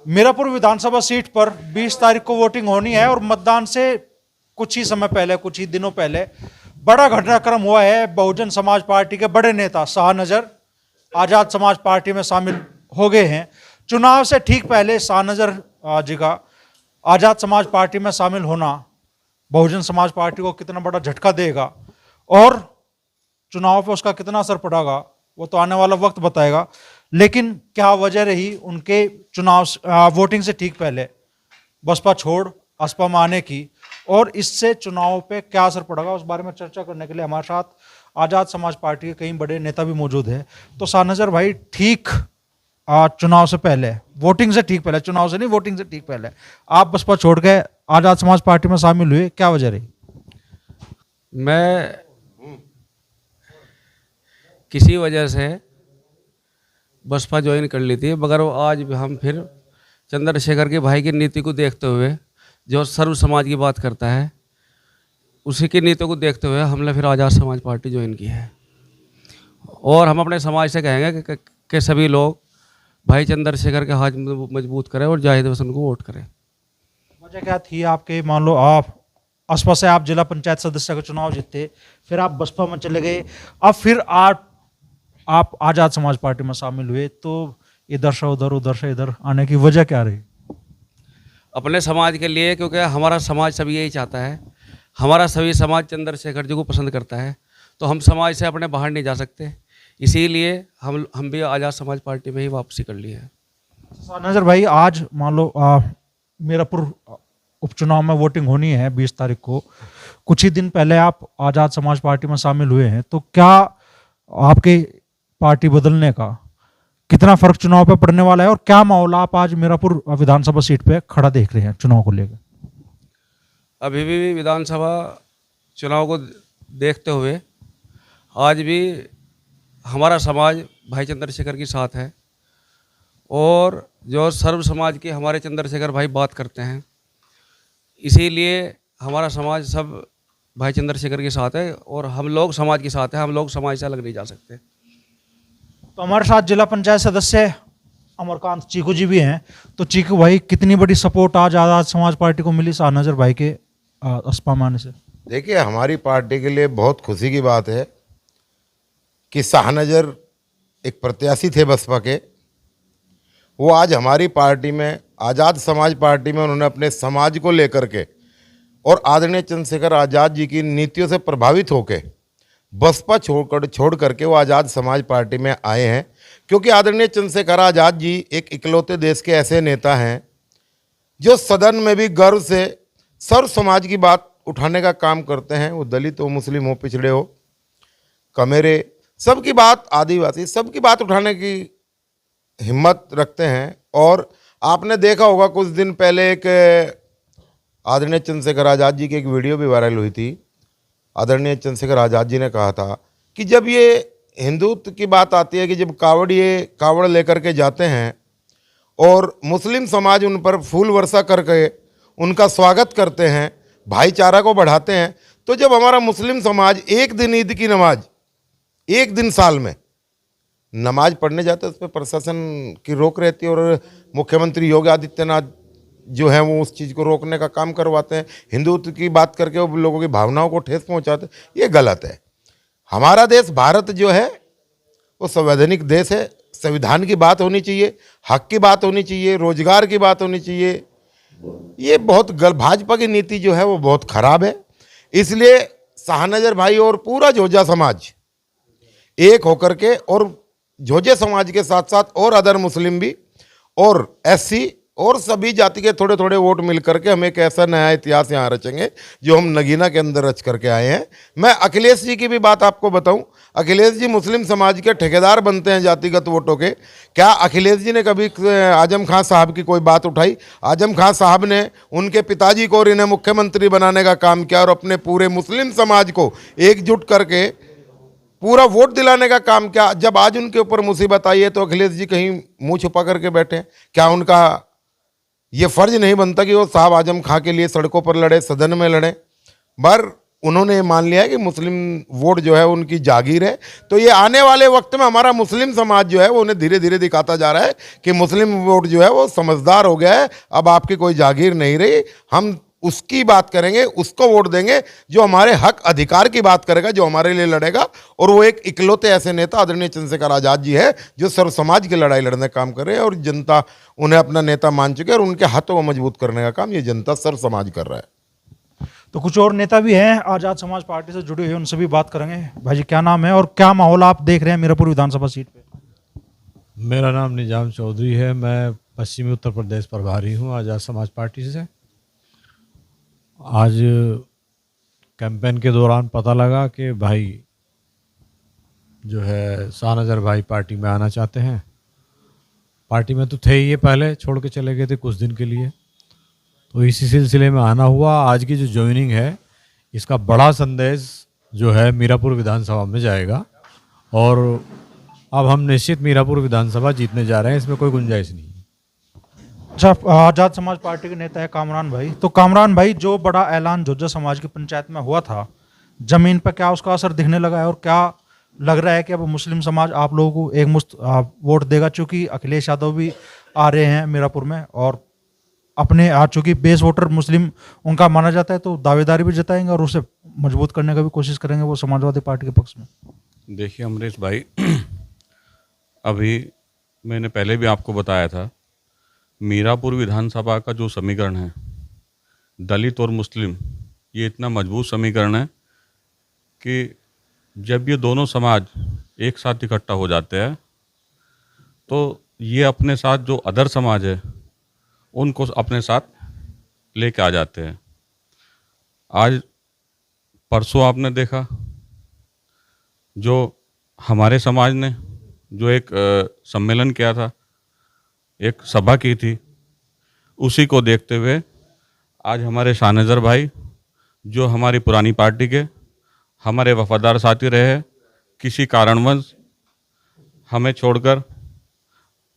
मीरापुर विधानसभा seat पर 20 तारीख को वोटिंग होनी है और मतदान से कुछ ही समय पहले, कुछ ही दिनों पहले बड़ा घटनाक्रम हुआ है। बहुजन समाज पार्टी के बड़े नेता शाहनजर आजाद समाज पार्टी में शामिल हो गए हैं। चुनाव से ठीक पहले शाहनजर जी का आजाद समाज पार्टी में शामिल होना बहुजन समाज पार्टी को कितना बड़ा झटका देगा और चुनाव पर उसका कितना असर पड़ेगा वो तो आने वाला वक्त बताएगा। लेकिन क्या वजह रही उनके वोटिंग से ठीक पहले बसपा छोड़ असपा में आने की और इससे चुनाव पे क्या असर पड़ेगा, उस बारे में चर्चा करने के लिए हमारे साथ आजाद समाज पार्टी के कई बड़े नेता भी मौजूद हैं। तो शाहनजर भाई, ठीक चुनाव से पहले, वोटिंग से ठीक पहले, चुनाव से नहीं वोटिंग से ठीक पहले आप बसपा छोड़ के आजाद समाज पार्टी में शामिल हुए, क्या वजह रही? मैं किसी वजह से बसपा ज्वाइन कर ली थी, मगर वो आज भी हम फिर चंद्रशेखर के भाई की नीति को देखते हुए, जो सर्व समाज की बात करता है, उसी की नीति को देखते हुए हमने फिर आज़ाद समाज पार्टी ज्वाइन की है। और हम अपने समाज से कहेंगे कि सभी लोग भाई चंद्रशेखर के हाथ मजबूत करें और जाहिद हसन को वोट करें। वजह क्या थी आपके? मान लो आप बसपा से आप जिला पंचायत सदस्य का चुनाव जीते, फिर आप बसपा में चले गए, अब फिर आप आजाद समाज पार्टी में शामिल हुए, तो इधर से उधर, उधर से इधर आने की वजह क्या रही? अपने समाज के लिए, क्योंकि हमारा समाज सभी यही चाहता है, हमारा सभी समाज चंद्रशेखर जी को पसंद करता है, तो हम समाज से अपने बाहर नहीं जा सकते, इसीलिए हम भी आज़ाद समाज पार्टी में ही वापसी कर ली है। नजर भाई, आज मान लो मीरापुर उपचुनाव में वोटिंग होनी है 20 तारीख को, कुछ ही दिन पहले आप आज़ाद समाज पार्टी में शामिल हुए हैं, तो क्या आपके पार्टी बदलने का कितना फर्क चुनाव पे पड़ने वाला है और क्या माहौल आप आज मीरापुर विधानसभा सीट पे खड़ा देख रहे हैं चुनाव को लेकर? अभी भी विधानसभा चुनाव को देखते हुए आज भी हमारा समाज भाई चंद्रशेखर के साथ है और जो सर्व समाज की हमारे चंद्रशेखर भाई बात करते हैं, इसीलिए हमारा समाज सब भाई चंद्रशेखर के साथ है और हम लोग समाज के साथ हैं, हम लोग समाज से अलग नहीं जा सकते। तो हमारे साथ जिला पंचायत सदस्य अमरकांत चीकू जी भी हैं। तो चीकू भाई, कितनी बड़ी सपोर्ट आज आज़ाद समाज पार्टी को मिली शाहनजर भाई के असपा में आने से? देखिए, हमारी पार्टी के लिए बहुत खुशी की बात है कि शाहनजर एक प्रत्याशी थे बसपा के, वो आज हमारी पार्टी में, आज़ाद समाज पार्टी में, उन्होंने अपने समाज को लेकर के और आदरणीय चंद्रशेखर आज़ाद जी की नीतियों से प्रभावित होकर बसपा छोड़ करके वो आज़ाद समाज पार्टी में आए हैं। क्योंकि आदरणीय चंद्रशेखर आज़ाद जी एक इकलौते देश के ऐसे नेता हैं जो सदन में भी गर्व से सर्व समाज की बात उठाने का काम करते हैं। वो दलित हो, मुस्लिम हो, पिछड़े हो, कमेरे, सबकी बात, आदिवासी, सबकी बात उठाने की हिम्मत रखते हैं। और आपने देखा होगा कुछ दिन पहले एक आदरणीय चंद्रशेखर आज़ाद जी की एक वीडियो भी वायरल हुई थी। आदरणीय चंद्रशेखर आज़ाद जी ने कहा था कि जब ये हिंदुत्व की बात आती है कि जब कावड़ लेकर के जाते हैं और मुस्लिम समाज उन पर फूल वर्षा करके उनका स्वागत करते हैं, भाईचारा को बढ़ाते हैं, तो जब हमारा मुस्लिम समाज एक दिन ईद की नमाज, एक दिन साल में नमाज पढ़ने जाते हैं, उस पर प्रशासन की रोक रहती है और मुख्यमंत्री योगी आदित्यनाथ जो है वो उस चीज़ को रोकने का काम करवाते हैं। हिंदुत्व की बात करके वो लोगों की भावनाओं को ठेस पहुंचाते हैं, ये गलत है। हमारा देश भारत जो है वो संवैधानिक देश है, संविधान की बात होनी चाहिए, हक की बात होनी चाहिए, रोजगार की बात होनी चाहिए। ये बहुत भाजपा की नीति जो है वो बहुत खराब है। इसलिए शाहनजर भाई और पूरा जोजा समाज एक होकर के, और जोजे समाज के साथ साथ और अदर मुस्लिम भी और एससी और सभी जाति के थोड़े थोड़े वोट मिल करके हम एक ऐसा नया इतिहास यहाँ रचेंगे जो हम नगीना के अंदर रच करके आए हैं। मैं अखिलेश जी की भी बात आपको बताऊं, अखिलेश जी मुस्लिम समाज के ठेकेदार बनते हैं जातिगत वोटों के। क्या अखिलेश जी ने कभी आजम खान साहब की कोई बात उठाई? आजम खान साहब ने उनके पिताजी को और इन्हें मुख्यमंत्री बनाने का काम किया और अपने पूरे मुस्लिम समाज को एकजुट करके पूरा वोट दिलाने का काम किया। जब आज उनके ऊपर मुसीबत आई है तो अखिलेश जी कहीं मुंह छुपा करके बैठे हैं? क्या उनका ये फर्ज नहीं बनता कि वो साहब आजम खां के लिए सड़कों पर लड़े, सदन में लड़े? पर उन्होंने मान लिया है कि मुस्लिम वोट जो है उनकी जागीर है। तो ये आने वाले वक्त में हमारा मुस्लिम समाज जो है वो उन्हें धीरे धीरे दिखाता जा रहा है कि मुस्लिम वोट जो है वो समझदार हो गया है, अब आपकी कोई जागीर नहीं रही। हम उसकी बात करेंगे, उसको वोट देंगे जो हमारे हक अधिकार की बात करेगा, जो हमारे लिए लड़ेगा। और वो एक इकलौते ऐसे नेता आदरणीय चंद्रशेखर आज़ाद जी है जो सर्व समाज की लड़ाई लड़ने का काम कर रहे हैं, और जनता उन्हें अपना नेता मान चुके हैं, और उनके हाथों को मजबूत करने का काम ये जनता सर्व समाज कर रहा है। तो कुछ और नेता भी हैं आज़ाद समाज पार्टी से जुड़े हुए, उनसे भी बात करेंगे। भाई जी क्या नाम है और क्या माहौल आप देख रहे हैं मीरापुर विधानसभा सीट पे? मेरा नाम निजाम चौधरी है, मैं पश्चिमी उत्तर प्रदेश प्रभारी हूँ आज़ाद समाज पार्टी से। आज कैंपेन के दौरान पता लगा कि भाई जो है शाहनज़र भाई पार्टी में आना चाहते हैं। पार्टी में तो थे ही, ये पहले छोड़ के चले गए थे कुछ दिन के लिए, तो इसी सिलसिले में आना हुआ। आज की जो ज्वाइनिंग है इसका बड़ा संदेश जो है मीरापुर विधानसभा में जाएगा, और अब हम निश्चित मीरापुर विधानसभा जीतने जा रहे हैं, इसमें कोई गुंजाइश नहीं है। अच्छा, आज़ाद समाज पार्टी के नेता है कामरान भाई। तो कामरान भाई, जो बड़ा ऐलान झुज्जर समाज की पंचायत में हुआ था, जमीन पर क्या उसका असर दिखने लगा है और क्या लग रहा है कि अब मुस्लिम समाज आप लोगों को एक मुश्त वोट देगा? चूंकि अखिलेश यादव भी आ रहे हैं मीरापुर में और अपने चूंकि बेस वोटर मुस्लिम उनका माना जाता है, तो दावेदारी भी जताएंगे और उसे मजबूत करने का भी कोशिश करेंगे वो समाजवादी पार्टी के पक्ष में। देखिए अमरीश भाई, अभी मैंने पहले भी आपको बताया था, मीरापुर विधानसभा का जो समीकरण है दलित और मुस्लिम, ये इतना मजबूत समीकरण है कि जब ये दोनों समाज एक साथ इकट्ठा हो जाते हैं तो ये अपने साथ जो अदर समाज है उनको अपने साथ लेके आ जाते हैं। आज परसों आपने देखा जो हमारे समाज ने जो एक सम्मेलन किया था, एक सभा की थी, उसी को देखते हुए आज हमारे शाहनज़र भाई जो हमारी पुरानी पार्टी के हमारे वफादार साथी रहे हैं, किसी कारणवश हमें छोड़कर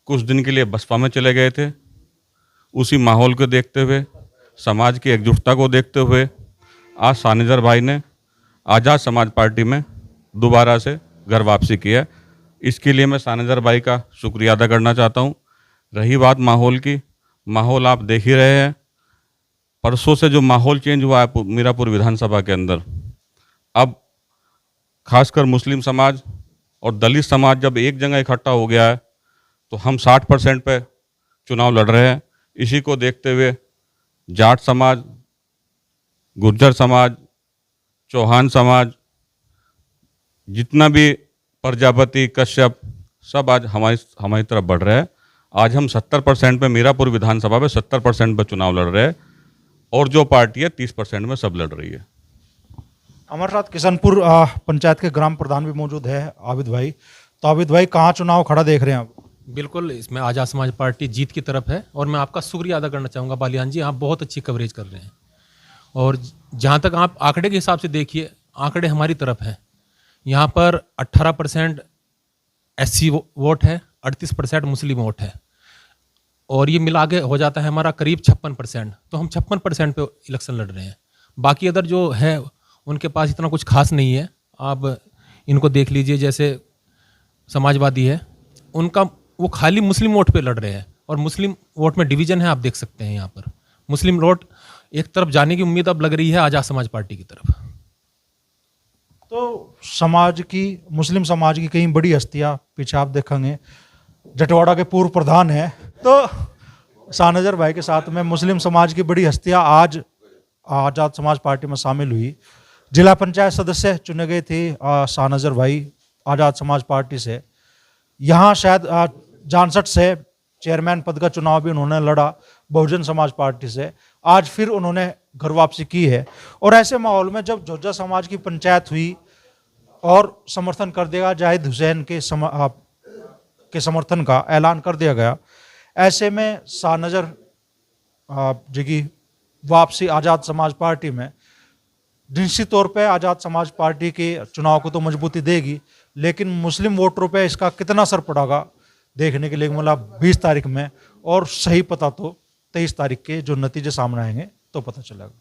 कुछ दिन के लिए बसपा में चले गए थे। उसी माहौल को देखते हुए, समाज की एकजुटता को देखते हुए आज शाहनज़र भाई ने आज़ाद समाज पार्टी में दोबारा से घर वापसी की है। इसके लिए मैं शाहनज़र भाई का शुक्रिया अदा करना चाहता हूँ। रही बात माहौल की, माहौल आप देख ही रहे हैं, परसों से जो माहौल चेंज हुआ है मीरापुर विधानसभा के अंदर। अब खासकर मुस्लिम समाज और दलित समाज जब एक जगह इकट्ठा हो गया है तो हम 60% पे चुनाव लड़ रहे हैं। इसी को देखते हुए जाट समाज, गुर्जर समाज, चौहान समाज, जितना भी प्रजापति, कश्यप, सब आज हमारी तरफ बढ़ रहे हैं। आज हम 70% पे मीरापुर विधानसभा में 70% पे चुनाव लड़ रहे हैं, और जो पार्टी है 30% में सब लड़ रही है। हमारे साथ किशनपुर पंचायत के ग्राम प्रधान भी मौजूद है, आबिद भाई। तो आबिद भाई, कहाँ चुनाव खड़ा देख रहे हैं आप? बिल्कुल, इसमें आज़ाद समाज पार्टी जीत की तरफ है, और मैं आपका शुक्रिया अदा करना चाहूँगा बालियान जी, आप बहुत अच्छी कवरेज कर रहे हैं। और जहाँ तक आप आंकड़े के हिसाब से देखिए, आंकड़े हमारी तरफ हैं। यहाँ पर 18% SC वोट है, 38% मुस्लिम वोट है, और ये मिला के हो जाता है हमारा करीब 56%। तो हम 56% पे इलेक्शन लड़ रहे हैं। बाकी अदर जो है उनके पास इतना कुछ खास नहीं है। आप इनको देख लीजिए, जैसे समाजवादी है, उनका वो खाली मुस्लिम वोट पे लड़ रहे हैं, और मुस्लिम वोट में डिवीजन है, आप देख सकते हैं। यहाँ पर मुस्लिम वोट एक तरफ जाने की उम्मीद अब लग रही है आज़ाद समाज पार्टी की तरफ। तो समाज की, मुस्लिम समाज की कई बड़ी हस्तियां पीछे आप देखेंगे, जटवाड़ा के पूर्व प्रधान है, तो शाहनज़र भाई के साथ में मुस्लिम समाज की बड़ी हस्तियां आज आज़ाद समाज पार्टी में शामिल हुई। जिला पंचायत सदस्य चुने गए थे शाहनज़र भाई आज़ाद समाज पार्टी से। यहाँ शायद जानसठ से चेयरमैन पद का चुनाव भी उन्होंने लड़ा बहुजन समाज पार्टी से। आज फिर उन्होंने घर वापसी की है, और ऐसे माहौल में जब झुज्जर समाज की पंचायत हुई और समर्थन कर दिया जाहिद हुसैन के समर्थन का ऐलान कर दिया गया, ऐसे में शाहनज़र जी की वापसी आज़ाद समाज पार्टी में निश्चित तौर पे आज़ाद समाज पार्टी के चुनाव को तो मजबूती देगी, लेकिन मुस्लिम वोटरों पे इसका कितना असर पड़ेगा देखने के लिए मतलब 20 तारीख में, और सही पता तो 23 तारीख के जो नतीजे सामने आएंगे तो पता चलेगा।